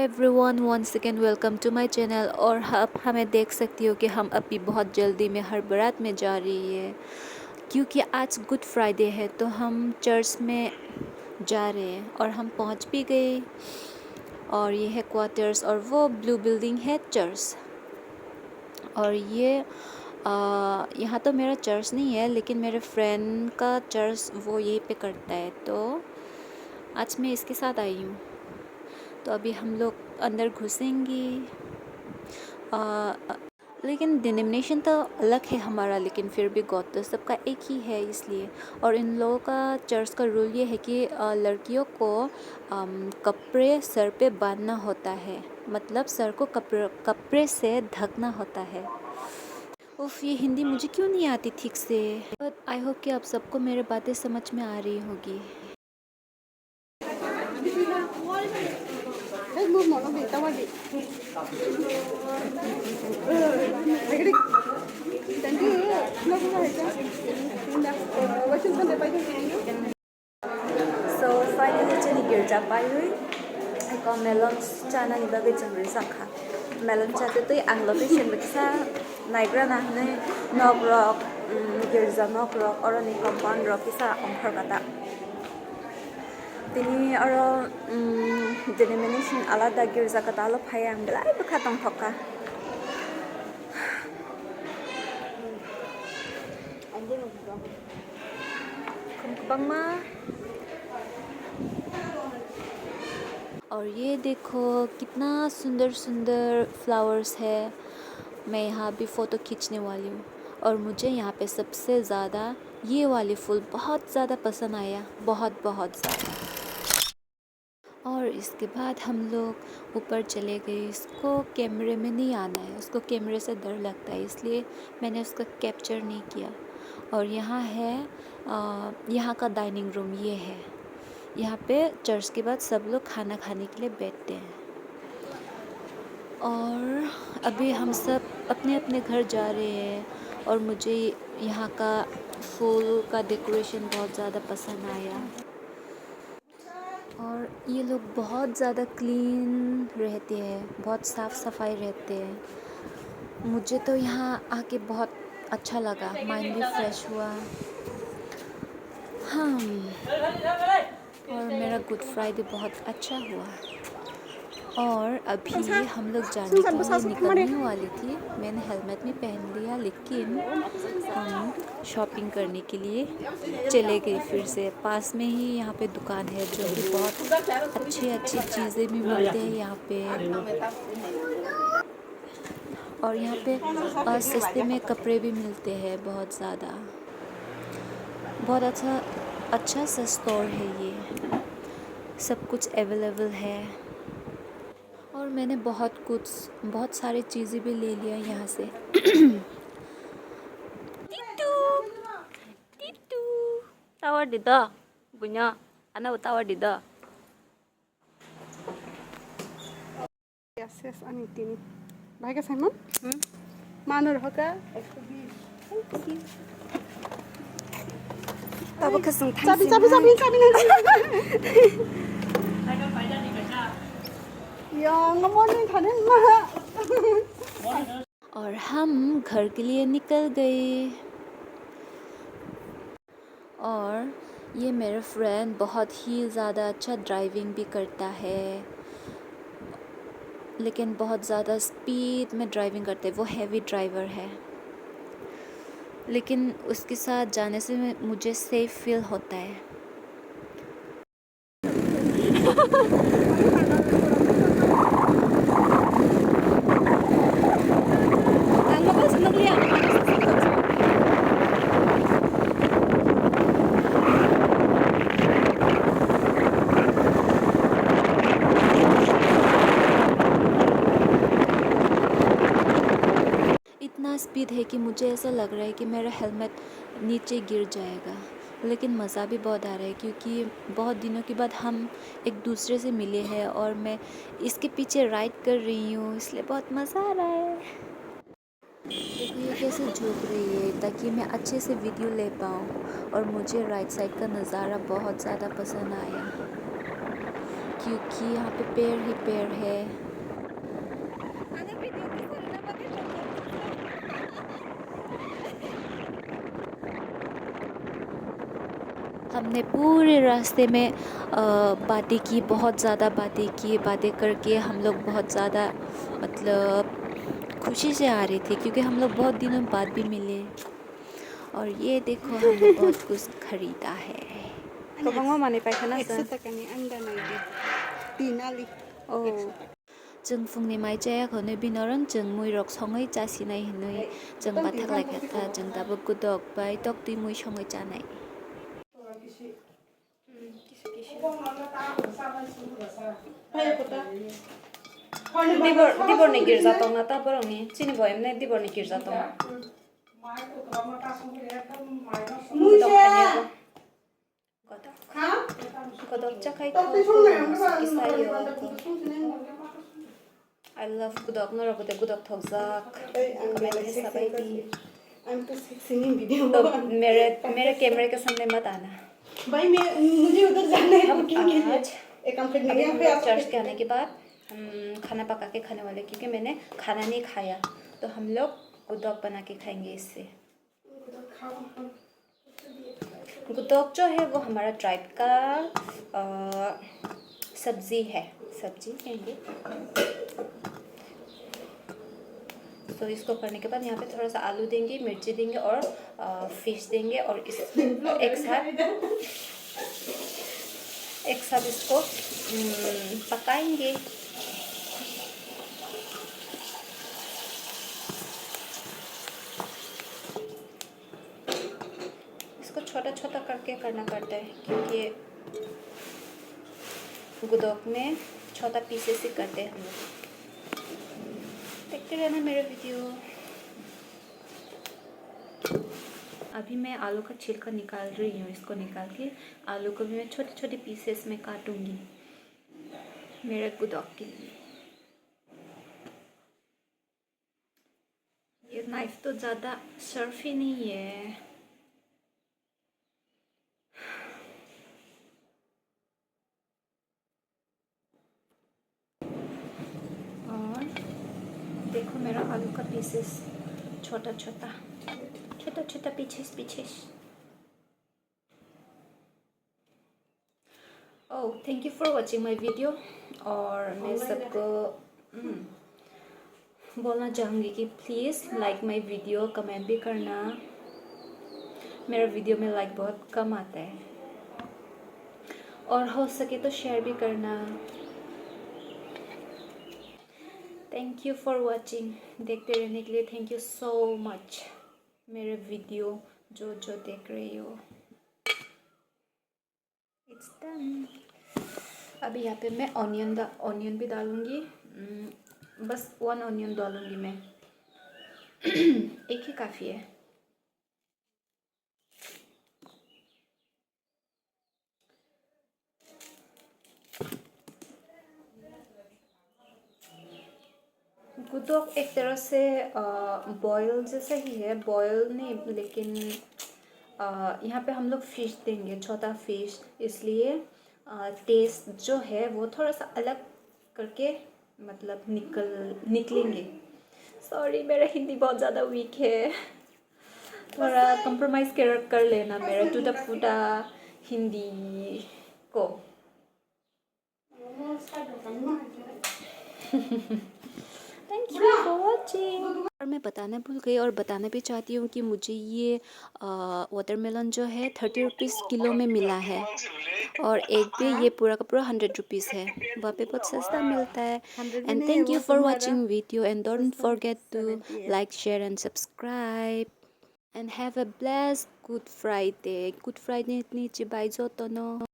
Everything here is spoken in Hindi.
Everyone, once again welcome to my channel. और अब हमें देख सकती हो कि हम अभी बहुत जल्दी में हरबरात में जा रही है क्योंकि आज गुड फ्राइडे है। तो हम चर्च में जा रहे हैं और हम पहुंच भी गए। और ये है क्वार्टर्स और वो ब्लू बिल्डिंग है चर्च। और ये यहाँ तो मेरा चर्च नहीं है लेकिन मेरे फ्रेंड का चर्च वो यहीं पे करता है, तो आज मैं इसके साथ आई हूँ। तो अभी हम लोग अंदर घुसेंगे। लेकिन डिनोमिनेशन तो अलग है हमारा, लेकिन फिर भी गॉड तो सबका एक ही है इसलिए। और इन लोगों का चर्च का रूल ये है कि लड़कियों को कपड़े सर पे बांधना होता है, मतलब सर को कपड़े से ढकना होता है। उफ, ये हिंदी मुझे क्यों नहीं आती ठीक से, बट आई होप कि आप सबको मेरी बातें समझ में आ रही होगी। So finally चाहिँ गिर्जा पायो है मेलन चाना निबागै जों जाखा मेलन चाते तै आंलो तै सेनबक्सा नाइग्रा नाहनै नगरक गिर्जा नगरक अरनि कम्पाउन्ड रकिसा अंखरगाता तिनी अर डिनोमिनेशन आलादा गिर्जा कतालो फाया आंगलाय बखातंग थका बंगमा। और ये देखो कितना सुंदर सुंदर फ्लावर्स है। मैं यहाँ भी फ़ोटो खींचने वाली हूँ और मुझे यहाँ पे सबसे ज़्यादा ये वाली फूल बहुत ज़्यादा पसंद आया, बहुत बहुत ज़्यादा। और इसके बाद हम लोग ऊपर चले गए। इसको कैमरे में नहीं आना है, उसको कैमरे से डर लगता है, इसलिए मैंने उसका कैप्चर नहीं किया। और यहाँ है यहाँ का डाइनिंग रूम, ये है। यहाँ पे चर्च के बाद सब लोग खाना खाने के लिए बैठते हैं। और अभी हम सब अपने अपने घर जा रहे हैं। और मुझे यहाँ का फूल का डेकोरेशन बहुत ज़्यादा पसंद आया। और ये लोग बहुत ज़्यादा क्लीन रहते हैं, बहुत साफ़ सफाई रहते हैं। मुझे तो यहाँ आके बहुत अच्छा लगा, माइंड भी फ्रेश हुआ। हाँ, और मेरा गुड फ्राइडे बहुत अच्छा हुआ। और अभी हम लोग जाने के लिए निकलने वाली थी। मैंने हेलमेट भी पहन लिया, लेकिन हम शॉपिंग करने के लिए चले गए फिर से। पास में ही यहाँ पे दुकान है जो कि बहुत अच्छी अच्छी चीज़ें भी मिलते हैं यहाँ पे। और यहाँ पे सस्ते में कपड़े भी मिलते हैं बहुत ज़्यादा। बहुत अच्छा सा स्टोर है ये, सब कुछ अवेलेबल है। और मैंने बहुत सारी चीज़ें भी ले लिया यहाँ से। टीटू टावर दिदा बुnya ana टावर दिदा। Yes, ani tini. Baik ka Simon? Manor hoka 120. Tao có sung Sabi. Ya, ngomongin थाने मा। और हम घर के लिए निकल गए। और ये मेरा फ्रेंड बहुत ही ज़्यादा अच्छा ड्राइविंग भी करता है, लेकिन बहुत ज़्यादा स्पीड में ड्राइविंग करते हैं। वो हैवी ड्राइवर है, लेकिन उसके साथ जाने से मुझे सेफ फील होता है। इतना स्पीड है कि मुझे ऐसा लग रहा है कि मेरा हेलमेट नीचे गिर जाएगा, लेकिन मज़ा भी बहुत आ रहा है क्योंकि बहुत दिनों के बाद हम एक दूसरे से मिले हैं और मैं इसके पीछे राइड कर रही हूँ, इसलिए बहुत मज़ा आ रहा है। देखो ये कैसे झुक रही है ताकि मैं अच्छे से वीडियो ले पाऊँ। और मुझे राइट साइड का नज़ारा बहुत ज़्यादा पसंद आया। क्योंकि यहाँ पे पेड़ ही पेड़ है। हमने पूरे रास्ते में बातें की, बहुत ज़्यादा बातें की। बातें करके हम लोग बहुत ज़्यादा मतलब खुशी से आ रहे थे, क्योंकि हम लोग बहुत दिनों बाद भी मिले। और ये देखो हमने बहुत कुछ खरीदा है। Kabang mani paikana sa. 100 taka ni anda na idi. Tinali. Oh. Jeng phung ni mai chaya khone binoron jeng mui rok songai cha sinai hinui jeng bathak lai khatha jeng dabo kudok bai tok tui mui songai cha nai. Dibor ni girza tong na ta borong ni chini boy emne dibor ni girza tong. Kodok chakai ko isayo. I love gudok no rabote gudok thokzak. Kamera sabai di. I'm to singing video. तो मेरे कैमरे के सामने मत आना। भाई मुझे उधर जाना है बुकिंग के लिए। आज एक काम करने यहाँ पे आप चर्च के आने के बाद हम खाना पका के खाने वाले, क्योंकि मैंने खाना नहीं खाया, तो हम लोग गुदौक बना के खाएंगे इससे। गुदौक जो है वो हमारा ट्राइब का सब्जी है, सब्जी कहेंगे। तो इसको करने के बाद यहाँ पे थोड़ा सा आलू देंगे, मिर्ची देंगे और फिश देंगे और इसको एक साथ इसको पकाएंगे। इसको छोटा छोटा करके करना पड़ता है, क्योंकि गुदौक में छोटा पीसेस ही करते हैं हम लोग। देखते रहना मेरा वीडियो। अभी मैं आलू का छिलका निकाल रही हूँ। इसको निकाल के आलू को भी मैं छोटे छोटे पीसेस में काटूंगी मेरे गुदौक के लिए। ये नाइफ तो ज़्यादा शार्प ही नहीं है। और देखो मेरा आलू का पीसेस छोटा छोटा छोटा छोटा पीछे। Oh thank you for watching my video. और मैं सबको बोलना चाहूँगी कि please like my video, comment भी करना। मेरा वीडियो में लाइक बहुत कम आता है, और हो सके तो शेयर भी करना। Thank you for watching. देखते रहने के लिए थैंक यू सो मच। मेरे वीडियो जो देख रही हो, इट्स डन। अभी यहाँ पे मैं ऑनियन भी डालूँगी। बस 1 ऑनियन डालूँगी मैं। एक ही काफ़ी है। गुदौक एक तरह से बॉयल जैसा ही है, बॉयल नहीं, लेकिन यहाँ पे हम लोग फिश देंगे, छोटा फिश, इसलिए टेस्ट जो है वो थोड़ा सा अलग करके मतलब निकलेंगे। सॉरी मेरा हिंदी बहुत ज़्यादा वीक है, थोड़ा कंप्रोमाइज़ कर लेना मेरा टूटा फूटा हिंदी को। Thank you for watching. और मैं बताना भूल गई, और बताना भी चाहती हूँ कि मुझे ये वाटरमेलन जो है 30 रुपीज़ किलो में मिला है, और एक पे ये पूरा का पूरा 100 रुपीज़ है। वहाँ पे बहुत सस्ता मिलता है। And thank you for watching video, and don't forget to like, share and subscribe, and have a blessed Good Friday. Good Friday नीचे बाई जो तो नो।